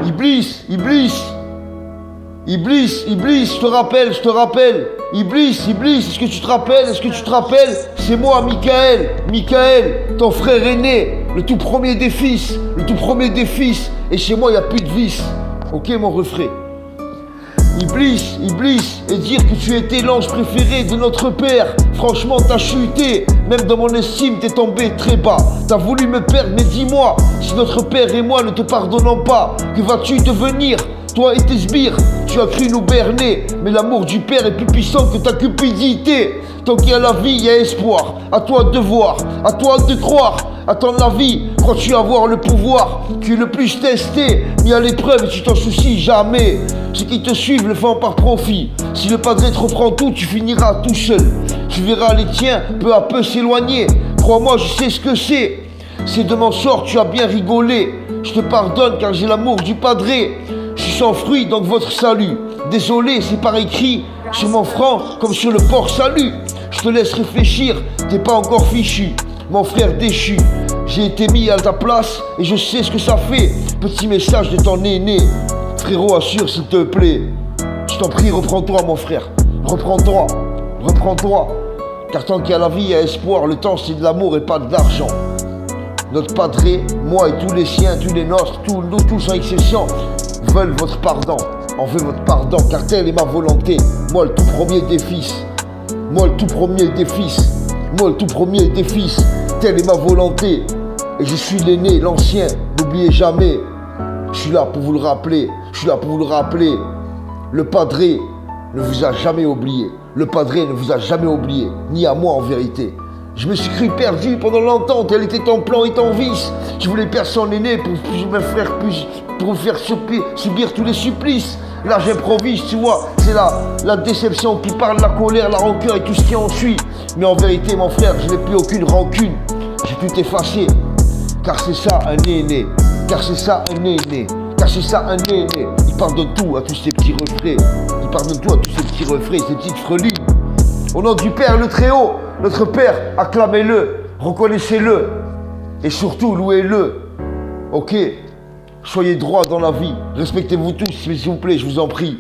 Iblis, Iblis, Iblis, Iblis, je te rappelle. Iblis, Iblis, est-ce que tu te rappelles? C'est moi, Michael, ton frère aîné, le tout premier des fils. Et chez moi, il n'y a plus de vice. Ok, mon refrain. Iblis, et dire que tu étais l'ange préféré de notre père. Franchement, t'as chuté, même dans mon estime, t'es tombé très bas. T'as voulu me perdre, mais dis-moi, si notre père et moi ne te pardonnons pas, que vas-tu devenir? Toi et tes sbires, tu as cru nous berner, mais l'amour du père est plus puissant que ta cupidité. Tant qu'il y a la vie, il y a espoir. À toi de voir, à toi de croire. Attends la vie, crois-tu avoir le pouvoir? Tu es le plus testé, mis à l'épreuve et tu t'en soucies jamais. Ceux qui te suivent le font par profit. Si le padré te reprend tout, tu finiras tout seul. Tu verras les tiens peu à peu s'éloigner. Crois-moi, je sais ce que c'est. C'est de mon sort, tu as bien rigolé. Je te pardonne car j'ai l'amour du padré. Je suis sans fruit, donc votre salut. Désolé, c'est par écrit sur mon front comme sur le port salut. Je te laisse réfléchir, t'es pas encore fichu. Mon frère déchu, j'ai été mis à ta place et je sais ce que ça fait. Petit message de ton aîné. Frérot, assure s'il te plaît. Je t'en prie, reprends-toi mon frère. Reprends-toi. Car tant qu'il y a la vie, il y a espoir. Le temps c'est de l'amour et pas de l'argent. Notre padré, moi et tous les siens, tous les nôtres, nous tous sans exception, veulent votre pardon. On veut votre pardon car telle est ma volonté. Moi le tout premier des fils. Telle est ma volonté. Et je suis l'aîné, l'ancien. N'oubliez jamais. Je suis là pour vous le rappeler. Le padré ne vous a jamais oublié. Ni à moi en vérité. Je me suis cru perdu pendant longtemps, tel était ton plan et ton vice. Tu voulais perdre son aîné pour vous faire subir tous les supplices. Là j'improvise, tu vois, c'est la déception qui parle, la colère, la rancœur et tout ce qui en suit. Mais en vérité mon frère, je n'ai plus aucune rancune. J'ai tout effacé, car c'est ça un aîné. Il pardonne tout à tous ces petits refrains. Ces petites frelines. Au nom du Père le Très-Haut, notre Père, acclamez-le, reconnaissez-le et surtout louez-le. Ok, soyez droits dans la vie, respectez-vous tous s'il vous plaît, je vous en prie.